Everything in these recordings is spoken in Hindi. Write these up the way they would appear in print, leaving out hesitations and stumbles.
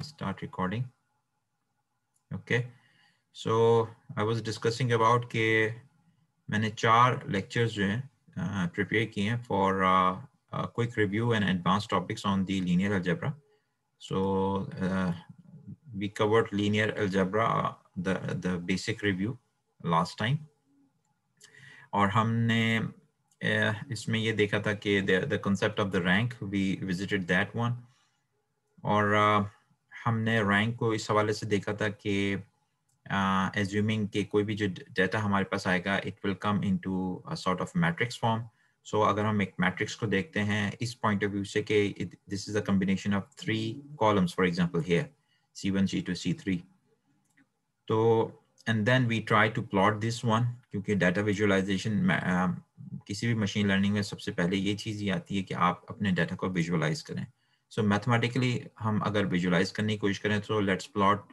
start recording. Okay, so I was discussing about कि मैंने 4 lectures जो हैं prepare किए हैं for a quick review and advanced topics on the linear algebra. So we covered linear algebra, the basic review last time. और हमने इसमें ये देखा था कि the concept of the rank, we visited that one. और हमने रैंक को इस हवाले से देखा था कि एज्यूमिंग कि कोई भी जो डाटा हमारे पास आएगा it will come into a sort of matrix form. So अगर हम एक मैट्रिक्स को देखते हैं इस पॉइंट ऑफ व्यू से कि this is a combination of 3 columns for example here C1 C2 C3. तो and then we try to plot this one, क्योंकि डाटा विजुअलाइजेशन किसी भी मशीन लर्निंग में सबसे पहले ये चीज़ ये आती है कि आप अपने डाटा को विजुअलाइज करें. सो मैथमेटिकली हम अगर विजुअलाइज करने की कोशिश करें तो लेट्स प्लॉट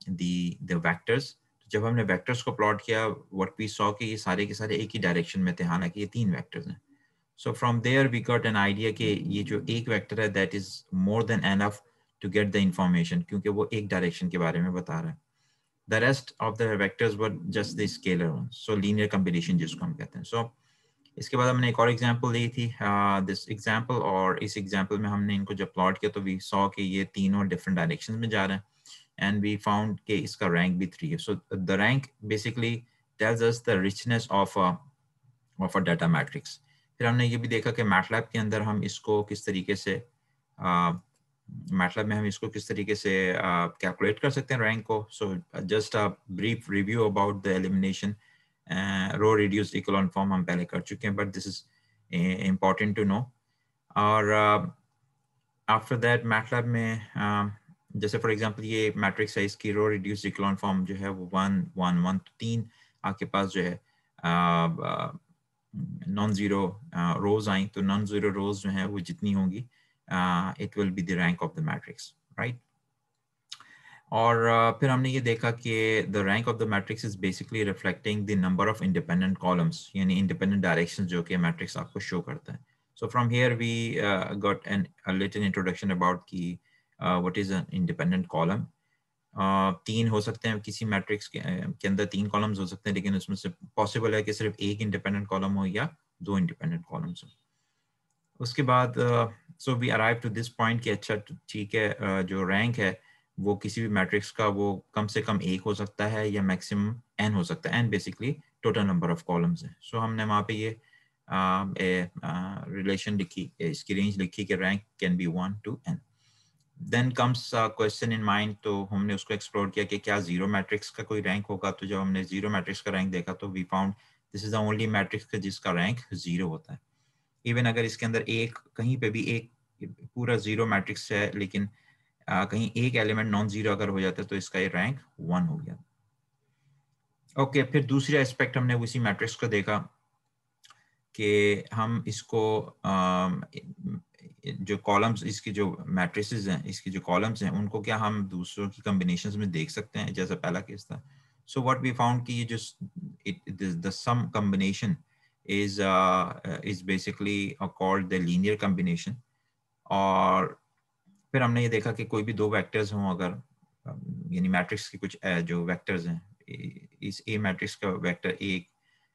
द वेक्टर्स. जब हमने वेक्टर्स को प्लॉट किया व्हाट वी सॉ कि ये सारे के सारे एक ही डायरेक्शन में थे, हालांकि ये 3 वेक्टर्स हैं. So from there we got an idea कि ये जो एक वेक्टर है that is more than enough to get the information, क्योंकि वो एक डायरेक्शन के बारे में बता रहा है. The rest of the vectors were just the scalar ones, so linear combination जिसको हम कहते हैं. So इसके बाद हमने एक और एग्जांपल ली थी, दिस एग्जांपल, और इस एग्जांपल में हमने इनको जब प्लॉट किया तो वी सॉ कि ये तीनों डिफरेंट डायरेक्शंस में जा रहे हैं, एंड वी फाउंड कि इसका रैंक भी 3 है. So the rank basically tells us the richness of a data matrix. फिर हमने ये भी देखा कि मैटलैब के अंदर हम इसको किस तरीके से मैटलैब में हम इसको किस तरीके से कैलकुलेट कर सकते हैं रैंक को. So just a brief review about the elimination row reduced echelon form हम पहले कर चुके हैं, but this is important to know. और आफ्टर दैट मैटलैब में जैसे फॉर एग्जांपल ये मैट्रिक्स है, इसकी रो रिड्यूस्ड इकोलॉन फॉर्म जो है वो 1 1 1 तो 3 आपके पास जो है नॉन जीरो रोज आई, तो नॉन जीरो रोज जो है वो जितनी होंगी it will be the rank of the matrix, right? और फिर हमने ये देखा कि the rank of the matrix is basically reflecting the number of independent columns, यानी independent directions जो कि matrix आपको show करता है. So from here we got a little introduction about कि what is an independent column. 3 हो सकते हैं किसी मैट्रिक्स के अंदर 3 कॉलम्स हो सकते हैं, लेकिन उसमें से पॉसिबल है कि सिर्फ एक इंडिपेंडेंट कॉलम हो या 2 इंडिपेंडेंट कॉलम्स हो. उसके बाद so we arrive to this point कि अच्छा ठीक है, जो रैंक है वो किसी भी मैट्रिक्स का वो कम से कम 1 हो सकता है या मैक्सिमम n हो सकता है. n basically total number of columns है. सो हमने वहाँ पे ये रिलेशन लिखी, इसकी रेंज लिखी कि rank can be 1 to n. Then comes question in mind, तो हमने उसको एक्सप्लोर किया कि क्या जीरो मैट्रिक्स का कोई रैंक होगा. तो जब हमने जीरो मैट्रिक्स का रैंक देखा तो we found this is the only matrix जिसका रैंक 0 होता है. इवन अगर इसके अंदर एक कहीं पे भी एक पूरा जीरो मैट्रिक्स है, लेकिन कहीं एक एलिमेंट नॉन जीरो अगर हो जाता है तो इसका ये रैंक 1 हो गया. ओके, फिर दूसरी एस्पेक्ट हमने उसी मैट्रिक्स को देखा कि हम इसको जो कॉलम्स, इसकी जो मैट्रिसेस हैं, इसकी जो कॉलम्स हैं, उनको क्या हम दूसरों की कॉम्बिनेशंस में देख सकते हैं जैसा पहला केस था. सो व्हाट वी फाउंड कि ये जो the sum combination is basically called the linear combination. और फिर हमने ये देखा कि कोई भी 2 वेक्टर्स हों अगर, यानी मैट्रिक्स के कुछ जो वेक्टर्स हैं, इस ए मैट्रिक्स का वेक्टर एक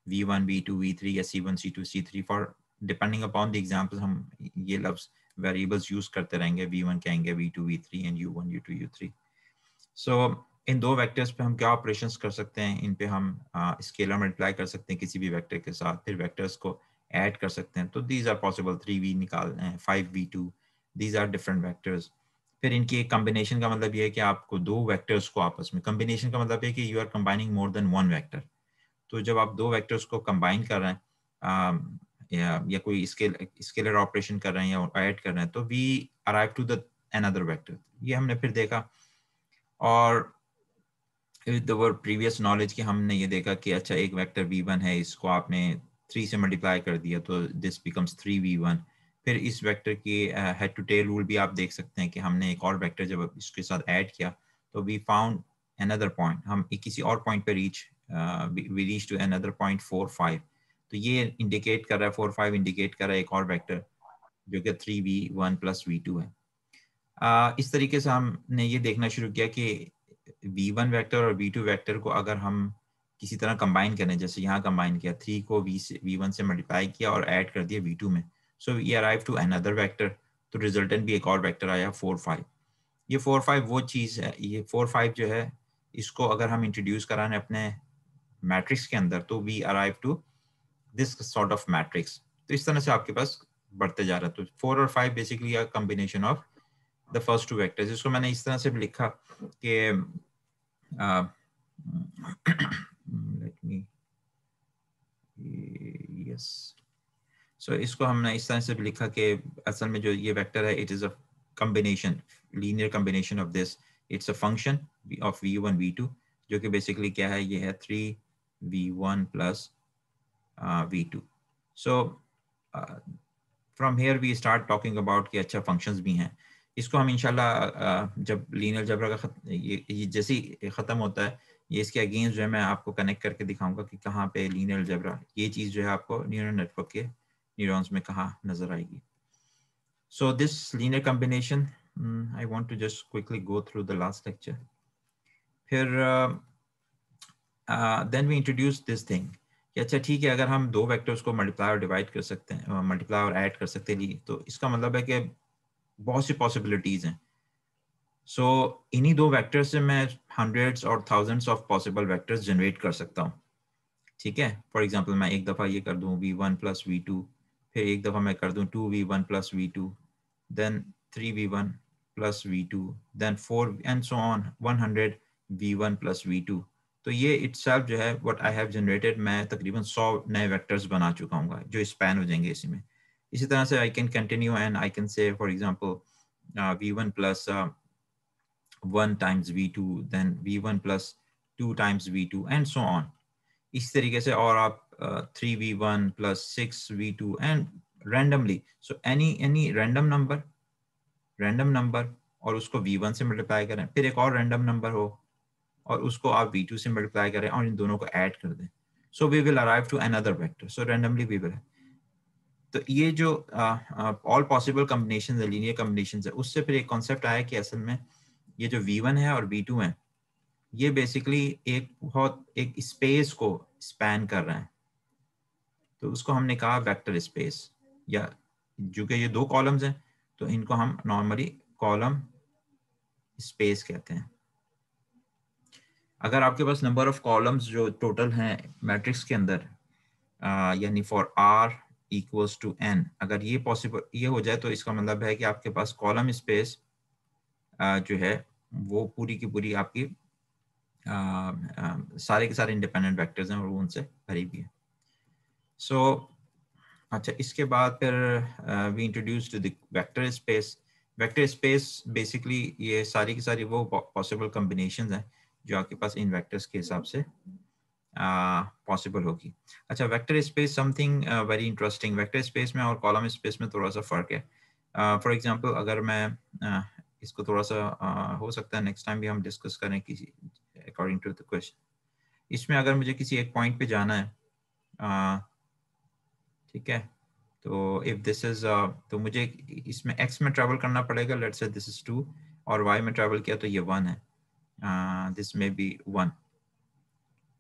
v1 v2 v3 या c1 c2 c3 for depending upon the examples हम ये लफ्ज वेरिएबल्स यूज करते रहेंगे, v1 कहेंगे v2 v3 and u1 u2 u3. So in 2 vectors पे हम क्या ऑपरेशंस कर सकते हैं, इन पे हम स्केलर मल्टीप्लाई कर सकते हैं किसी भी वेक्टर के साथ, फिर वेक्टर्स को ऐड कर सकते हैं. तो दीज आर पॉसिबल, 3v निकालना है, 5v2, these are different vectors. फिर इनकी एक कॉम्बिनेशन का मतलब ये है कि आपको 2 वेक्टर्स को आपस में, कॉम्बिनेशन का मतलब है कि you are combining more than 1 vector. तो जब आप 2 वेक्टर्स को कंबाइन कर रहे हैं या कोई स्केलर ऑपरेशन कर रहे हैं या ऐड कर रहे हैं, तो we arrive to the another vector. ये हमने फिर देखा. और विद आवर प्रीवियस नॉलेज कि हमने ये देखा कि अच्छा एक वेक्टर v1 है, इसको आपने 3 से मल्टीप्लाई कर दिया तो दिस बिकम्स 3v1. फिर इस वेक्टर की हेड टू टेल रूल भी आप देख सकते हैं कि हमने एक और वेक्टर जब इसके साथ ऐड किया तो वी फाउंड अनदर पॉइंट, हम किसी और पॉइंट पे we reach to another point 4 5. तो ये इंडिकेट कर रहा है, 4 5 इंडिकेट कर रहा है एक और वेक्टर जो कि 3v1 + v2 है. इस तरीके से हमने ये देखना शुरू किया कि v1 वेक्टर और v2 वेक्टर को अगर हम किसी तरह कंबाइन करें, जैसे यहाँ कंबाइन किया 3 को v1 से मल्टीप्लाई किया और ऐड कर दिया v2 में, so we arrive to another vector, तो रिजल्टेंट भी एक और वेक्टर आया 4 5। ये 4 5 वो चीज़ है, ये 4 5 जो है इसको अगर हम इंट्रोड्यूस कराने अपने मैट्रिक्स के अंदर तो we arrive to this sort of matrix. तो इस तरह से आपके पास बढ़ते जा रहा है। तो 4 और 5 basically a combination of the first two vectors. इसको मैंने इस तरह से भी लिखा कि लेट मी यस, सो इसको हमने इस तरह से भी लिखा कि असल में जो ये वेक्टर है it is a combination, linear combination of this, it's a function of v1 v2 जो कि बेसिकली क्या है, ये है 3v1 plus v2। So from here we start talking about कि अच्छा फंक्शंस भी हैं। इसको हम इंशाल्लाह जब लीनियर अलजेब्रा का ये जैसे ही ख़त्म होता है, ये इसके अगेंस्ट जो है मैं आपको कनेक्ट करके दिखाऊंगा कि कहाँ पे लीनियर अलजेब्रा ये चीज़ जो है आपको न्यूरल नेटवर्क के न्यूरॉन्स में कहाँ नज़र आएगी। So this linear combination I want to just quickly go through the last lecture. फिर then we introduce this thing कि अच्छा ठीक है, अगर हम दो वेक्टर्स को मल्टीप्लाई और डिवाइड कर सकते हैं, मल्टीप्लाई और ऐड कर सकते हैं, तो इसका मतलब है कि बहुत सी पॉसिबिलिटीज़ हैं। सो इन्हीं दो वेक्टर से मैं हंड्रेड्स और thousands of possible vectors generate कर सकता हूँ। ठीक है, फॉर एग्जांपल मैं एक दफ़ा ये कर दूँ v1 प्लस v2, फिर एक दफ़ा मैं कर दूँ 2v1 plus v2, then 3v1 plus v2, then 4 and so on 100 v1 plus v2। तो ये इटसेल्फ जो है व्हाट आई हैव जनरेटेड, मैं तकरीबन 100 नए वेक्टर्स बना चुका हूँ जो स्पैन हो जाएंगे इसी में। इसी तरह से I can continue and I can say for example v1 plus 1 times v2, then v1 plus 2 times v2 and so on। इस तरीके से और आप 3v1 plus 6v2 and randomly, so any random number और उसको v1 से मल्टीप्लाई करें, फिर एक और रैंडम नंबर हो और उसको आप v2 से मल्टीप्लाई करें और इन दोनों को ऐड कर दें, so we will arrive to another vector, so randomly we will। तो ये जो ऑल पॉसिबल कॉम्बिनेशन है, लीनियर कॉम्बिनेशन है, उससे फिर एक कॉन्सेप्ट आया कि असल में ये जो v1 है और v2 है ये बेसिकली एक स्पेस को स्पैन कर रहे हैं, तो उसको हमने कहा वेक्टर स्पेस, या जो कि ये दो कॉलम्स हैं तो इनको हम नॉर्मली कॉलम स्पेस कहते हैं। अगर आपके पास नंबर ऑफ कॉलम्स जो टोटल हैं मैट्रिक्स के अंदर, यानी for r equals to n, अगर ये पॉसिबल ये हो जाए तो इसका मतलब है कि आपके पास कॉलम स्पेस जो है वो पूरी की पूरी आपकी सारे के सारे इंडिपेंडेंट वेक्टर्स हैं और वो उनसे भरी भी है। सो अच्छा, इसके बाद फिर we introduce to the vector space. Vector space basically ये सारी की सारी वो पॉसिबल कॉम्बिनेशंस हैं जो आपके पास इन वेक्टर्स के हिसाब से पॉसिबल होगी। अच्छा, vector space something very interesting. Vector space में और कॉलम स्पेस में थोड़ा सा फ़र्क है। फॉर एग्जांपल अगर मैं इसको थोड़ा सा हो सकता है नेक्स्ट टाइम भी हम डिस्कस करें किसी अकॉर्डिंग टू द क्वेश्चन। इसमें अगर मुझे किसी एक पॉइंट पे जाना है, ठीक है, तो इफ दिस इज तो मुझे इसमें x में ट्रैवल करना पड़ेगा, लेट्स से दिस इज 2 और y में ट्रैवल किया तो ये 1 है, दिस में भी 1,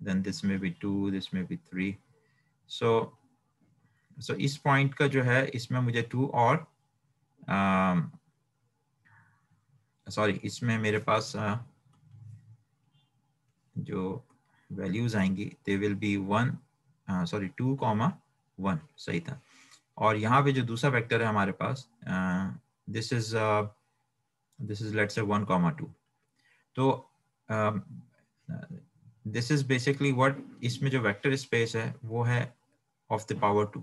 देन दिस में भी 2, दिस में भी 3। सो इस पॉइंट का जो है इसमें मुझे 2 और सॉरी इसमें मेरे पास जो वैल्यूज आएंगी दे विल बी 1, सॉरी 2,1 सही था। और यहाँ पे जो दूसरा वेक्टर है हमारे पास दिस इज लेट्स से 1,2। तो दिस इज बेसिकली व्हाट, इसमें जो वेक्टर स्पेस है वो है ऑफ द पावर 2।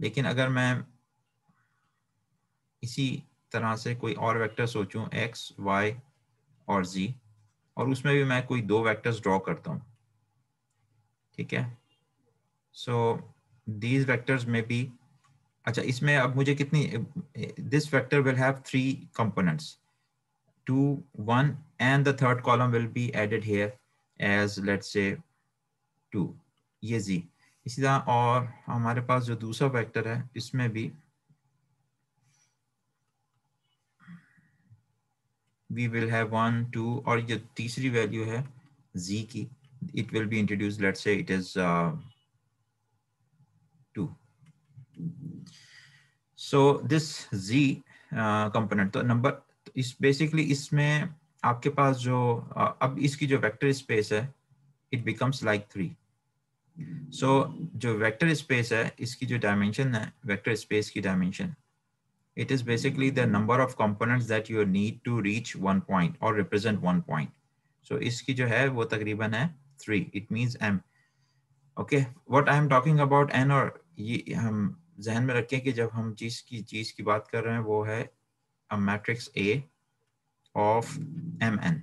लेकिन अगर मैं इसी तरह से कोई और वेक्टर सोचूं x, y और z, और उसमें भी मैं कोई दो वेक्टर्स ड्रॉ करता हूँ, ठीक है, सो दीज वेक्टर्स में भी अच्छा इसमें अब मुझे कितनी, this vector will have 3 components 2 1 and the third column will be added here as let's say 2, ये z। इसी तरह और हमारे पास जो दूसरा वेक्टर है इसमें भी we will have 1 2 और जो तीसरी वैल्यू है z की, it will be introduced, let's say it is 2. so this z component, तो नंबर इस बेसिकली इसमें आपके पास जो अब इसकी जो वेक्टर स्पेस है it becomes like 3. so जो वेक्टर स्पेस है इसकी जो डायमेंशन है वेक्टर स्पेस की dimension, it is basically the number of components that you need to reach one point or represent one point. So इसकी जो है वो तकरीबन है 3. It means m. Okay, what I am talking about n, और ये हम जहन में रखें कि जब हम चीज की बात कर रहे हैं वो है a matrix A of mn.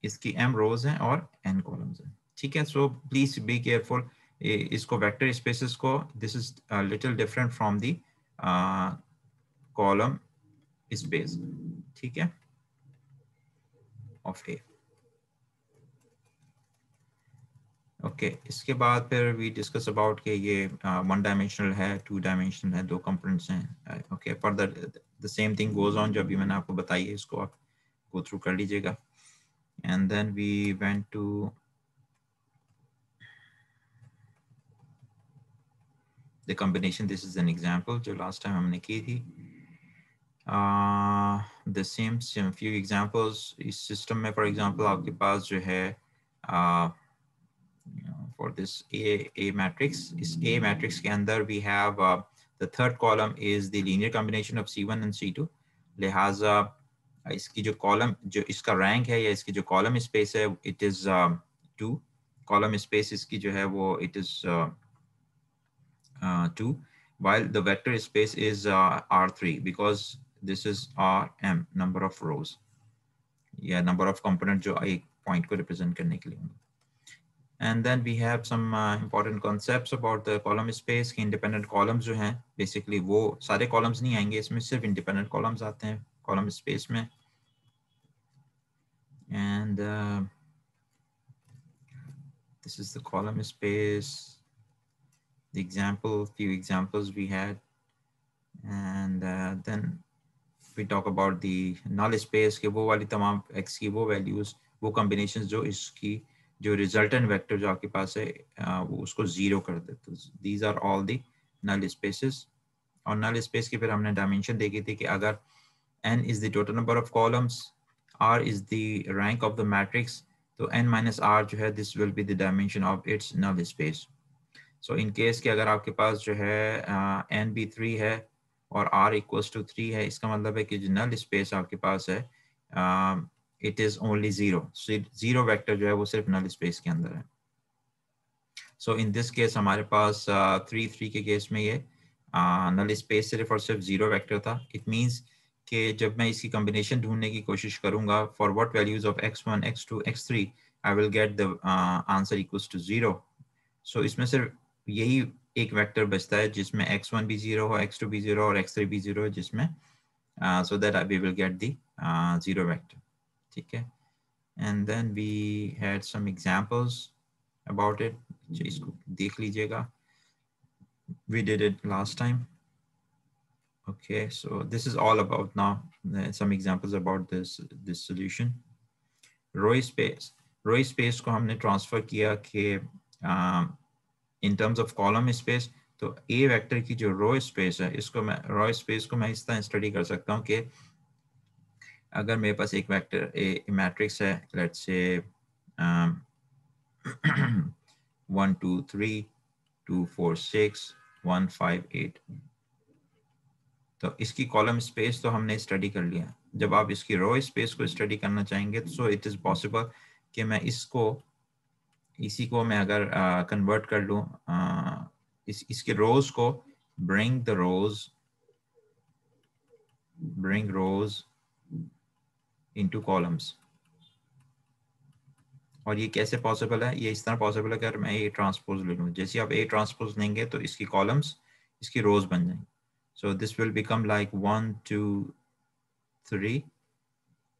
इसकी m rows हैं और n columns हैं. ठीक है, so please be careful. इसको vector spaces को, this is a little different from the column space. ठीक है, of A. ओके इसके बाद फिर वी डिस्कस अबाउट कि ये 1 डायमेंशनल है, 2 डायमेंशनल है, 2 कंपोनेंट्स हैं. Okay further the same thing goes on, जो अभी मैंने आपको बताई है इसको आप गो थ्रू कर लीजिएगा. And then we went to the combination. This is an example जो लास्ट टाइम हमने की थी. द सेम फ्यू एग्जांपल्स इस सिस्टम में. फॉर एग्जांपल आपके पास जो है for this A matrix, is A matrix के अंदर we have the third column is the linear combination of C1 and C2. लिहाजा इसकी जो कॉलम, जो इसका रैंक है या इसकी जो कॉलम स्पेस है, it is 2. कॉलम स्पेस इसकी जो है वो it is 2, while the vector space is R3 because this is RM, number of rows या number of component जो एक point को represent करने के लिए. And then we have some important concepts about the column space. कि independent columns जो हैं basically वो सारे columns नहीं आएंगे इसमें, सिर्फ independent columns आते हैं column space में. And this is the column space, the example, few examples we had. And then we talk about the null space कि वो वाली तमाम x की वो values, वो combinations जो इसकी जो रिजल्टेंट वेक्टर जो आपके पास है वो उसको 0 कर दे. तो these are all the null spaces. और नल स्पेस की फिर हमने डायमेंशन देखी थी कि अगर n is the total number of columns, r is the rank of the matrix, तो n माइनस r जो है this will be the dimension of its null space. So in case कि अगर आपके पास जो है n भी 3 है और r इक्वल्स टू 3 है, इसका मतलब है कि जो नल स्पेस आपके पास है it is only 0. So 0 vector जो है वो सिर्फ नल स्पेस के अंदर है. So in this case हमारे पास 3 के केस में ये नल स्पेस सिर्फ और सिर्फ 0 वेक्टर था. It means कि जब मैं इसकी कॉम्बिनेशन ढूंढने की कोशिश करूंगा for what values of x1, x2, x3, I will get the answer equals to 0. So इसमें सिर्फ यही एक वेक्टर बचता है जिसमें x1 भी 0 हो, x2 भी 0 और x3 भी 0 हो, जिसमें so that we will get the 0 vector. ठीक है. And then we had some examples about it. इसको देख लीजिएगा. We did it last time. Okay, so this is all about now some examples about this solution. Row space को हमने ट्रांसफर किया कि in terms of column space. तो A वेक्टर की जो रो स्पेस है, इसको मैं रो स्पेस को मैं इस तरह स्टडी कर सकता हूँ कि अगर मेरे पास एक वेक्टर ए मैट्रिक्स है, लेट्स से 1 2 3 2 4 6 1 5 8, तो इसकी कॉलम स्पेस तो हमने स्टडी कर लिया. जब आप इसकी रो स्पेस को स्टडी करना चाहेंगे तो सो इट इज पॉसिबल कि मैं इसी को मैं अगर कन्वर्ट कर लूँ इसके रोज को, bring rows into columns. और ये कैसे पॉसिबल है? ये इस तरह पॉसिबल है कि अगर मैं ए ट्रांसपोज ले लूँ, जैसे आप ए ट्रांसपोज लेंगे तो इसकी कॉलम्स इसकी रोज बन जाएंगी. So this will become like 1 2 3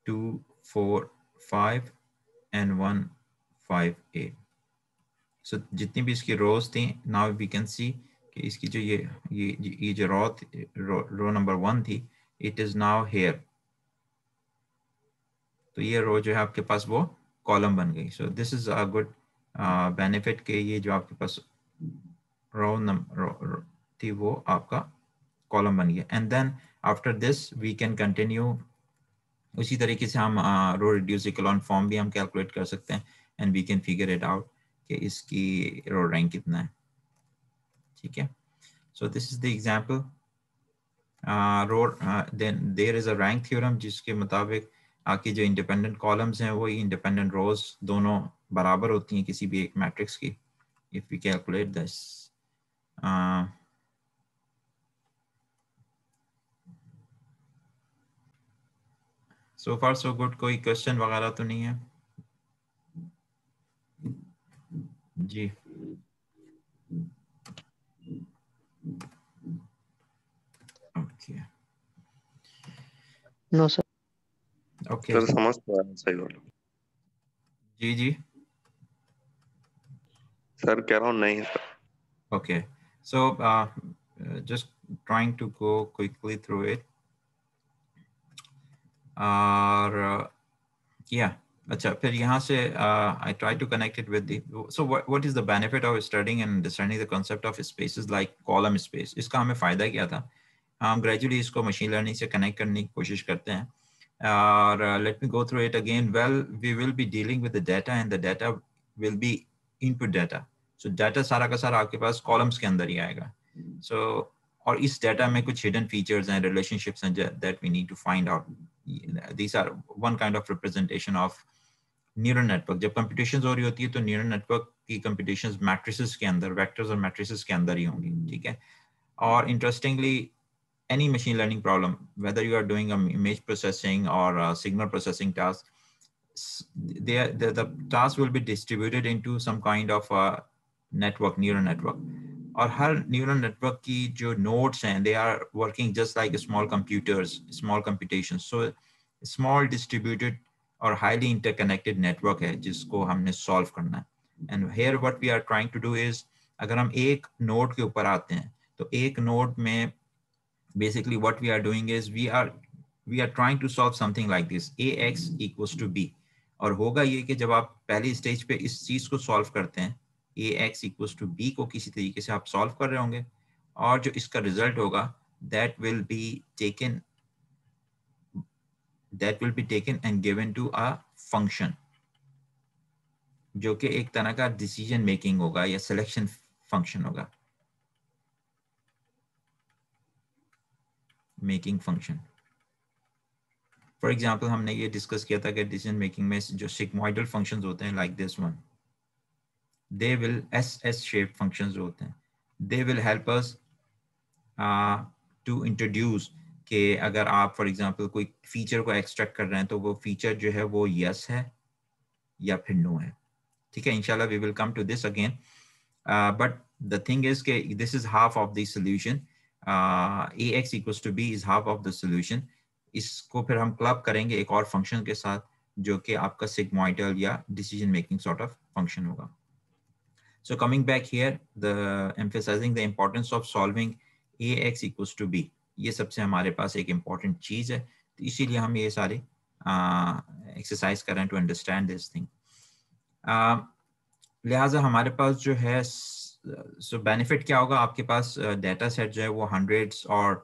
2 4 5 and 1 5 8. सो जितनी भी इसकी रोज थी, नाउ वी कैन सी कि इसकी जो ये जो रो नंबर 1 थी, इट इज नाउ हेयर. तो ये रो जो है आपके पास वो कॉलम बन गई. सो this is a good benefit के ये जो आपके पास रो थी वो आपका कॉलम बन गया. And then after this we can continue. उसी तरीके से हम रो रिड्यूस इकोलॉन फॉर्म भी हम कैलकुलेट कर सकते हैं and we can figure it out कि इसकी रो रैंक कितना है. ठीक है. So this is the example. Row then there is a rank theorem जिसके मुताबिक आपकी जो इंडिपेंडेंट कॉलम्स हैं वो इंडिपेंडेंट रोज दोनों बराबर होती हैं किसी भी एक मैट्रिक्स की. If we calculate this so far so good. कोई क्वेश्चन वगैरह तो नहीं है जी? Okay no sir. Okay. Sir समझ तो आया सही बोलो. जी जी. सर कह रहा हूँ नहीं sir. Okay, so just trying to go quickly through it. और yeah, अच्छा फिर यहाँ से I try to connect it with the. So what is the benefit of studying and understanding the concept of spaces like column space? इसका हमें फायदा क्या था? हम ग्रेजुअली इसको मशीन लर्निंग से कनेक्ट करने की कोशिश करते हैं. और let me go through it again. Well, we will be dealing with the data and the data will be input data. So data सारा का सारा आपके पास columns के अंदर ही आएगा. So और इस data में कुछ hidden features and relationships हैं that we need to find out. These are one kind of representation of neural network. जब कंप्यूटेशंस हो रही होती है तो न्यूरल नेटवर्क की कंप्यूटेशंस मैट्रिसेस के अंदर, वेक्टर्स और मैट्रिसेस के अंदर ही होंगी. ठीक है. और interestingly any machine learning problem, whether you are doing a image processing or a signal processing task, the task will be distributed into some kind of a network, neural network. और हर न्यूरल नेटवर्क की जो नोड्स हैं they are working just like small computers, small computations. So small distributed और highly interconnected network है जिसको हमने solve करना है. And here what we are trying to do is, अगर हम एक नोड के ऊपर आते हैं तो एक नोड में basically what we are doing is we are trying to solve something like this: ax equals to b. और होगा ये कि जब आप पहली स्टेज पे इस चीज को सॉल्व करते हैं, ax equals to b को किसी तरीके से आप सॉल्व कर रहे होंगे और जो इसका रिजल्ट होगा that will be taken and given to a function जो कि एक तरह का डिसीजन मेकिंग होगा या सिलेक्शन फंक्शन होगा, मेकिंग फंक्शन. फॉर एग्जाम्पल हमने ये डिस्कस किया था कि डिसीजन मेकिंग में जो सिग्मोइडल फंक्शंस होते हैं like this one, they will S shape functions जो होते हैं, they will help us to introduce कि अगर आप फॉर एग्जांपल कोई फीचर को एक्सट्रैक्ट कर रहे हैं तो वो फीचर जो है वो यस है या फिर नो है. ठीक है. इंशाल्लाह we will come to this again, but the thing is कि this is half of the solution. ax equals to b is half of the solution. इसको फिर हम क्लब करेंगे एक और फंक्शन के साथ जो कि आपका सिग्मोइडल या decision making sort of function होगा. So coming back here, emphasizing the importance of solving ax equals to b, ये सबसे हमारे पास एक important चीज है, तो इसीलिए हम ये सारे एक्सरसाइज कर रहे हैं टू अंडरस्टैंड दिस थिंग. लिहाजा हमारे पास जो है सो बेनिफिट क्या होगा, आपके पास डेटा सेट जो है वो हंड्रेड्स और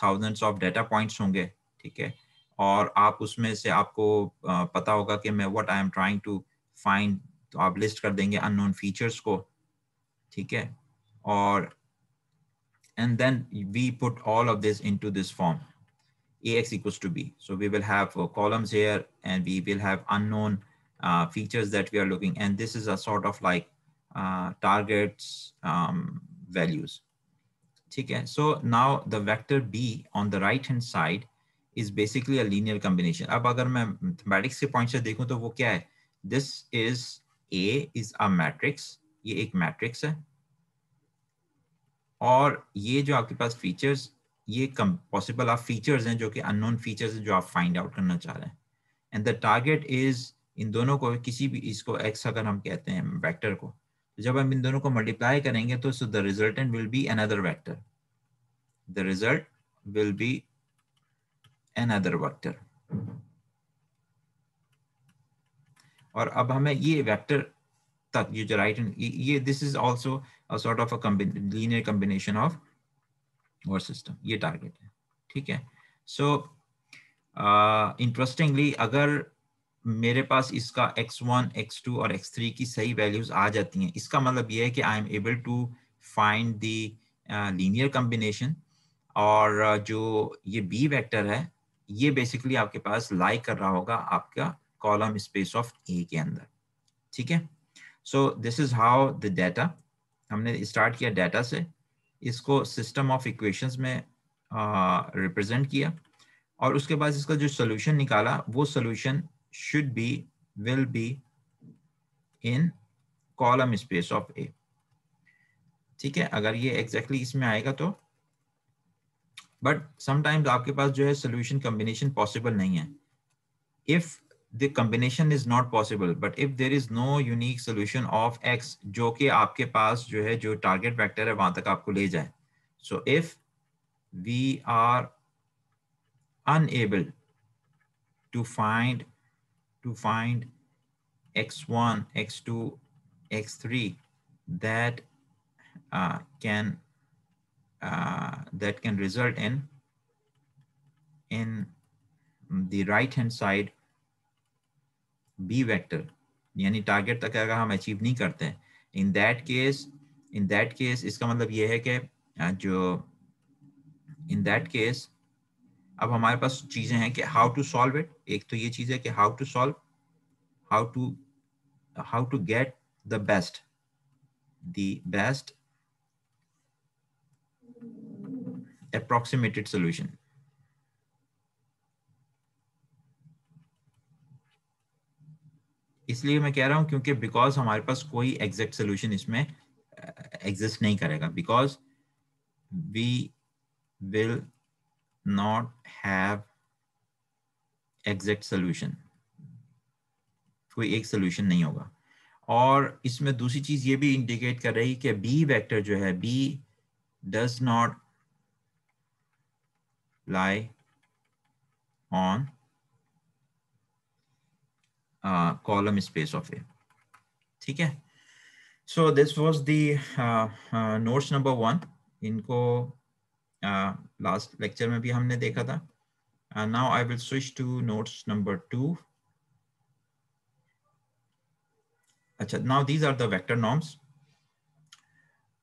थाउजेंड्स ऑफ डेटा पॉइंट्स होंगे. ठीक है. और आप उसमें से आपको पता होगा कि मैं what I am trying to find, तो आप लिस्ट कर देंगे अननोन फीचर्स को. ठीक है. और and then we put all of this into this form ax equals to b. So we will have columns here and we will have unknown features that we are looking, and this is a sort of like targets values. Okay, so now the vector b on the right hand side is basically a linear combination. अब अगर मैं mathematics के point से देखूं तो वो क्या है, this is a is a matrix, ये एक matrix है, और ये जो आपके पास features, ये पॉसिबल आप फीचर्स हैं जो कि अननोन फीचर्स हैं जो आप फाइंड आउट करना चाह रहे हैं. And the target is in दोनों को, किसी भी इसको एक्स अगर हम कहते हैं वेक्टर को, तो जब हम इन दोनों को मल्टीप्लाई करेंगे तो so the resultant will be another vector, the result will be another vector. और अब हमें ये वेक्टर तक ये जो राइट ये this is also a sort of a linear combination of और सिस्टम, ये टारगेट है, ठीक है। सो इंटरेस्टिंगली अगर मेरे पास इसका x1, x2 और x3 की सही वैल्यूज आ जाती हैं, इसका मतलब ये है कि I am able to find the linear combination, और जो ये बी वेक्टर है ये बेसिकली आपके पास लाई कर रहा होगा आपका कॉलम स्पेस ऑफ ए के अंदर, ठीक है। So this is how the data, हमने स्टार्ट किया डाटा से, इसको सिस्टम ऑफ इक्वेशंस में रिप्रेजेंट किया, और उसके बाद इसका जो सोल्यूशन निकाला वो solution should be will be in column space of A, ठीक है। अगर ये एग्जैक्टली इसमें आएगा तो, बट समटाइम्स आपके पास जो है सोल्यूशन कॉम्बिनेशन पॉसिबल नहीं है। If the combination is not possible, but if there is no unique solution of x जो कि आपके पास जो है जो टारगेट वेक्टर है वहां तक आपको ले जाए, so if we are unable to find x1, x2, x3 that can result in the right hand side b vector, यानी टारगेट तक अगर हम अचीव नहीं करते हैं, इन दैट केस इसका मतलब ये है कि जो इन दैट केस अब हमारे पास चीजें हैं कि हाउ टू सॉल्व इट। एक तो ये चीज है कि how to solve, how to get the best approximated solution। इसलिए मैं कह रहा हूं क्योंकि बिकॉज हमारे पास कोई एग्जैक्ट सोल्यूशन इसमें एग्जिस्ट नहीं करेगा, because we will not have exact solution, कोई एक सोल्यूशन नहीं होगा। और इसमें दूसरी चीज ये भी इंडिकेट कर रही कि बी वेक्टर जो है B does not lie on column space of A, ठीक है। So this was the notes number 1, इनको लास्ट लेक्चर में भी हमने देखा था। Now I will switch to notes number 2। अच्छा, now these are the vector norms,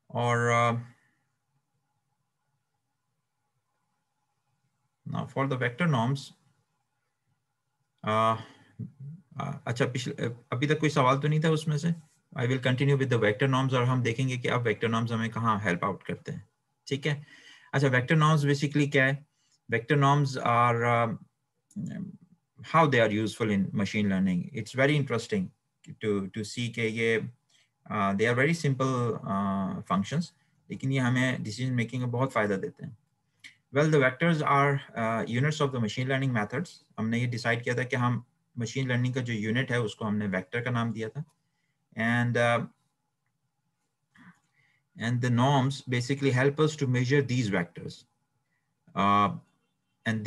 और now for the vector norms, अच्छा पिछले अभी तक कोई सवाल तो नहीं था उसमें से। I will continue with the vector norms, और हम देखेंगे कि अब वेक्टर नॉर्म्स हमें कहाँ हेल्प आउट करते हैं, ठीक है। अच्छा, वेक्टर नॉर्म्स बेसिकली क्या है? Vector norms are how they are useful in machine learning. It's very interesting to see कि ये they are very simple functions, लेकिन ये हमें decision making में बहुत फायदा देते हैं। Well, the vectors are units of the machine learning methods. हमने ये decide किया था कि हम machine learning का जो unit है उसको हमने vector का नाम दिया था, and the norms basically help us to measure these vectors. And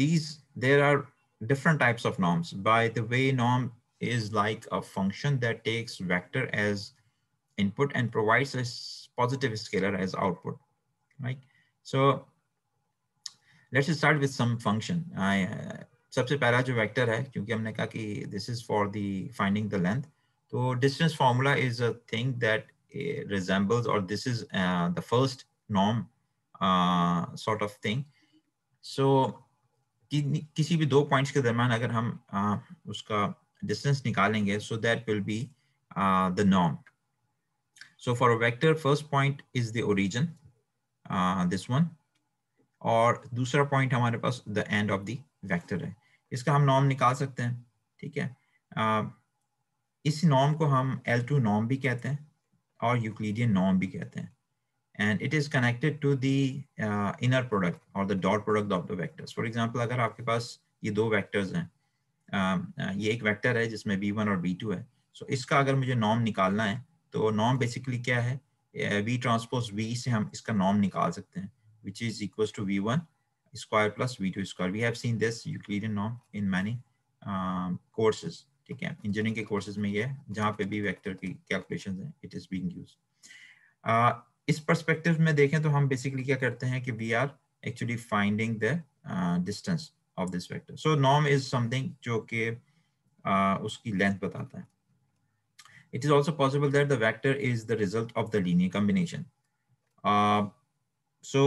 there are different types of norms. By the way, norm is like a function that takes vector as input and provides a positive scalar as output, right? So let's start with some function. सबसे पहला जो वेक्टर है, क्योंकि हमने कहा कि this is for the finding the length, तो distance formula is a thing that resembles, or this is the first norm sort of thing. So किसी भी दो पॉइंट्स के दरम्यान अगर हम उसका डिस्टेंस निकालेंगे, so that will be the norm. So for a vector, first point is the origin, this one, और दूसरा पॉइंट हमारे पास the end of the vector है। इसका हम नॉर्म निकाल सकते हैं, ठीक है। इस नॉर्म को हम L2 नॉर्म भी कहते हैं और यूक्लिडियन नॉर्म भी कहते हैं, and it is connected to the inner product or the dot product of the vectors. For example, अगर आपके पास ये दो वेक्टर्स हैं, ये एक वेक्टर है जिसमें v1 और v2 है, so इसका अगर मुझे नॉर्म निकालना है तो नॉर्म बेसिकली क्या है, v ट्रांसपोज v से हम इसका नॉर्म निकाल सकते हैं, which is equals to v1 square plus v2 square. We have seen this Euclidean norm in many courses, ठीक है, इंजीनियरिंग के कोर्सेज में ये है जहाँ पे भी वेक्टर की कैलकुलेशन है, इट इज बीइंग यूज्ड। इस पर्सपेक्टिव में देखें तो हम बेसिकली क्या करते हैं कि we are actually finding the distance of this vector. So norm is something जो कि उसकी लेंथ बताता है। It is also possible that the vector is the result of the linear combination. So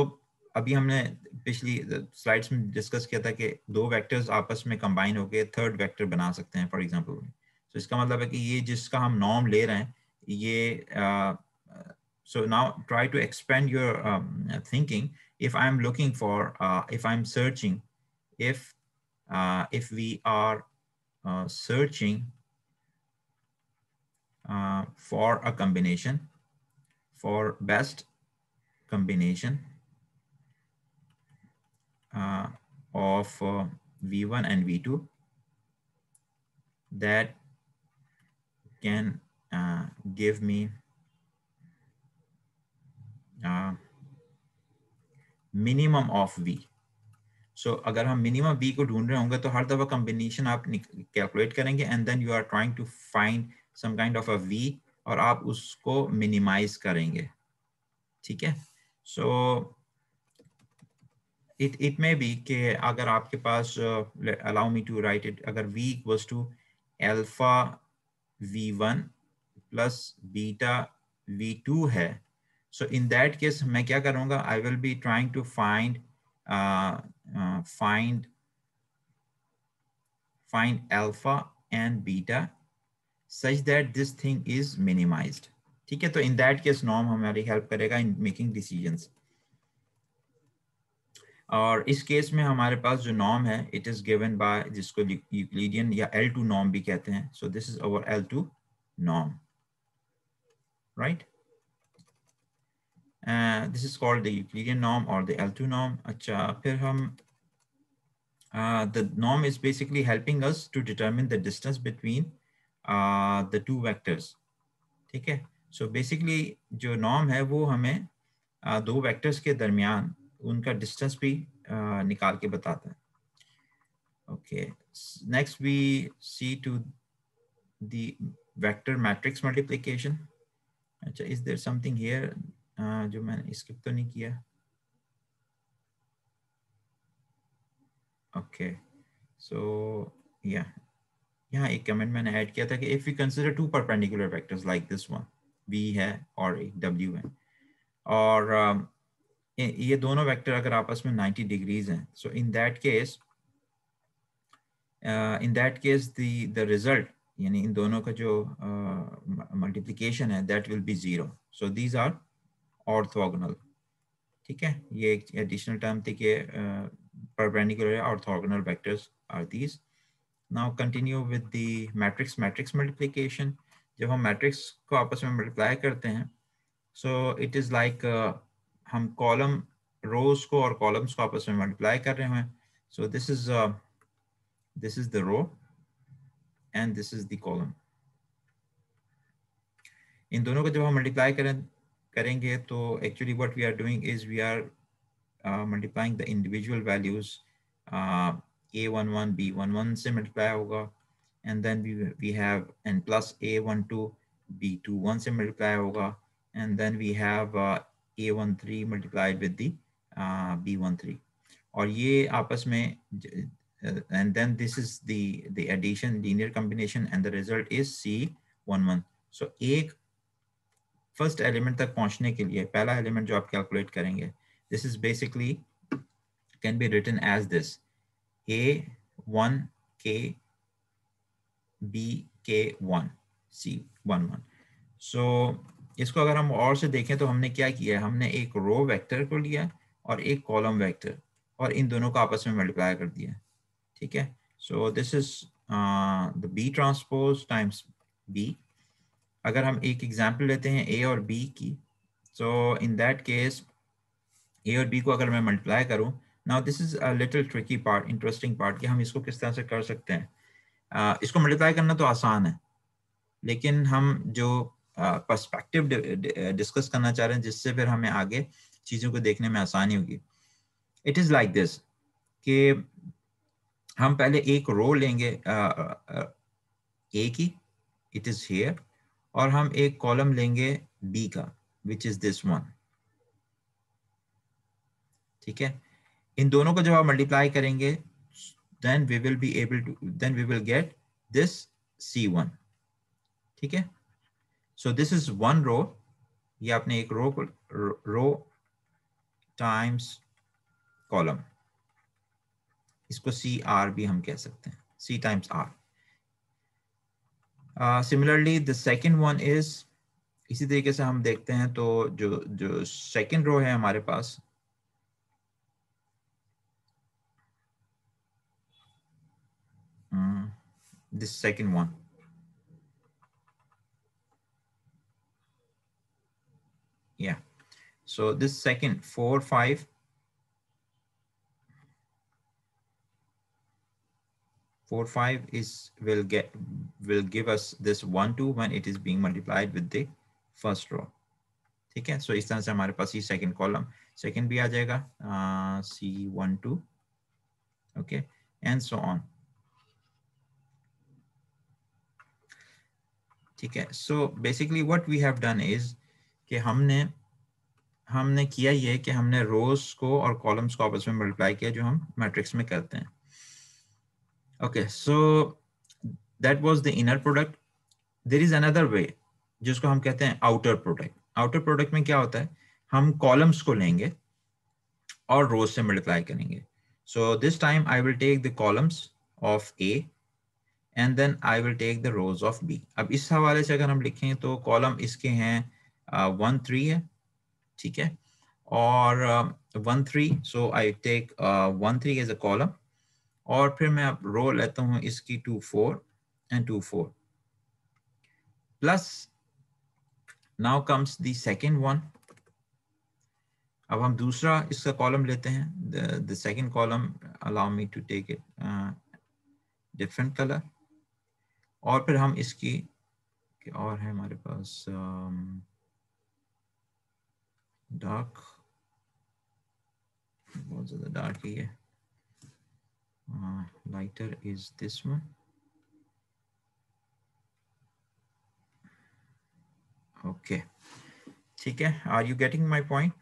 अभी हमने पिछली स्लाइड्स में डिस्कस किया था कि दो वेक्टर्स आपस में कंबाइन होकर थर्ड वेक्टर बना सकते हैं फॉर एग्जांपल। तो इसका मतलब है कि ये जिसका हम नॉर्म ले रहे हैं ये so now try to expand your thinking. If I'm looking for if I'm searching, if we are searching for a combination, for best combination of V1 and V2 that can give me minimum of V. So अगर हम minimum V को ढूंढ रहे होंगे तो हर दफा combination आप calculate करेंगे and then you are trying to find some kind of a V और आप उसको minimize करेंगे, ठीक है। So it may be कि अगर आपके पास allow me to write it, अगर V equals to alpha V1 plus beta V2 है, so in that case मैं क्या करूँगा, I will be trying to find alpha and beta such that this thing is minimized, ठीक है। तो in that case norm हमारी help करेगा in making decisions। और इस केस में हमारे पास जो नॉर्म है इट इज गिवन बाय जिसको यूक्लिडियन या L2 नॉर्म भी कहते हैं। So this is our L2 norm, right. This is called the Euclidean norm और द L2 नॉर्म। अच्छा, फिर हम the norm is basically helping us to determine the distance between the two vectors, ठीक है। सो बेसिकली जो नॉर्म है वो हमें दो वेक्टर्स के दरमियान उनका डिस्टेंस भी निकाल के बताता है। Okay, next we see to the vector matrix multiplication. अच्छा, is there something here जो मैंने skip तो नहीं किया? Okay, so yeah, यहाँ एक कमेंट मैंने ऐड किया था कि if we consider two perpendicular vectors like this one, V है और एक W है, और ये दोनों वेक्टर अगर आपस में 90 डिग्रीज हैं, so in that case the result यानी इन दोनों का जो मल्टीप्लिकेशन है that will be 0। So these are orthogonal, ठीक है। ये एक एडिशनल टर्म थी कि perpendicular orthogonal vectors are these. Now continue with the matrix multiplication. जब हम मैट्रिक्स को आपस में मल्टीप्लाई करते हैं सो इट इज़ लाइक हम कॉलम रोज को और कॉलम्स को आपस में मल्टीप्लाई कर रहे हैं। So this is the row and this is the column। इन दोनों को जब हम मल्टीप्लाई करेंगे तो actually what we are doing is we are multiplying the individual values. A11 B11 से मल्टीप्लाई होगा and then we have n plus A12 B21 से मल्टीप्लाई होगा and then we have A13 multiplied with the B13, और ये आपस में and then this is the addition linear combination and the result is C11। so एक फर्स्ट एलिमेंट तक पहुंचने के लिए पहला एलिमेंट जो आप कैलकुलेट करेंगे this is basically can be written as this A1K BK1 C11। so इसको अगर हम और से देखें तो हमने क्या किया है, हमने एक रो वेक्टर को लिया और एक कॉलम वेक्टर और इन दोनों को आपस में मल्टीप्लाई कर दिया, ठीक है। So this is the B transpose times B. अगर हम एक एग्जांपल लेते हैं ए और बी की, सो इन दैट केस ए और बी को अगर मैं मल्टीप्लाई करूं, now this is a little tricky part, interesting part कि हम इसको किस तरह से कर सकते हैं। इसको मल्टीप्लाई करना तो आसान है, लेकिन हम जो पर्सपेक्टिव डिस्कस करना चाह रहे हैं जिससे फिर हमें आगे चीज़ों को देखने में आसानी होगी, इट इज़ लाइक दिस कि हम पहले एक रो लेंगे ए की, इट इज हियर, और हम एक कॉलम लेंगे बी का, विच इज दिस वन। ठीक है, इन दोनों को जब आप मल्टीप्लाई करेंगे then we will be able to, then we will get this C1। ठीक है, so this is one row, ये आपने एक रो टाइम्स कॉलम, इसको CR भी हम कह सकते हैं, C times R। Similarly the second one is, इसी तरीके से हम देखते हैं तो जो जो सेकेंड रो है हमारे पास, this second one, yeah, so this second 4 5 4 5 is will give us this 1 2 when it is being multiplied with the first row। ठीक है, सो इस तरह से हमारे पास ये सेकंड कॉलम, सेकंड भी आ जाएगा, C1 2, okay, and so on. ठीक है, so basically what we have done is कि हमने किया ये कि हमने रोज को और कॉलम्स को आपस में मल्टीप्लाई किया, जो हम मैट्रिक्स में करते हैं। Okay, so that was the inner product. There is another way जिसको हम कहते हैं आउटर प्रोडक्ट। आउटर प्रोडक्ट में क्या होता है, हम कॉलम्स को लेंगे और रोज से मल्टीप्लाई करेंगे। So this time I will take the columns of A and then I will take the rows of B. अब इस हवाले से अगर हम लिखें तो कॉलम इसके हैं 1 3 है, ठीक है, और 1 3, so I take 1 3 as a column, और फिर मैं अब रो लेता हूँ इसकी 2 4 and 2 4 plus now comes the second one. अब हम दूसरा इसका कॉलम लेते हैं, the second column, allow me to take it different colour, और फिर हम इसकी, और है हमारे पास डार्क, बहुत ज्यादा डार्क ही है, lighter is this one, okay, ठीक है, are you getting my point?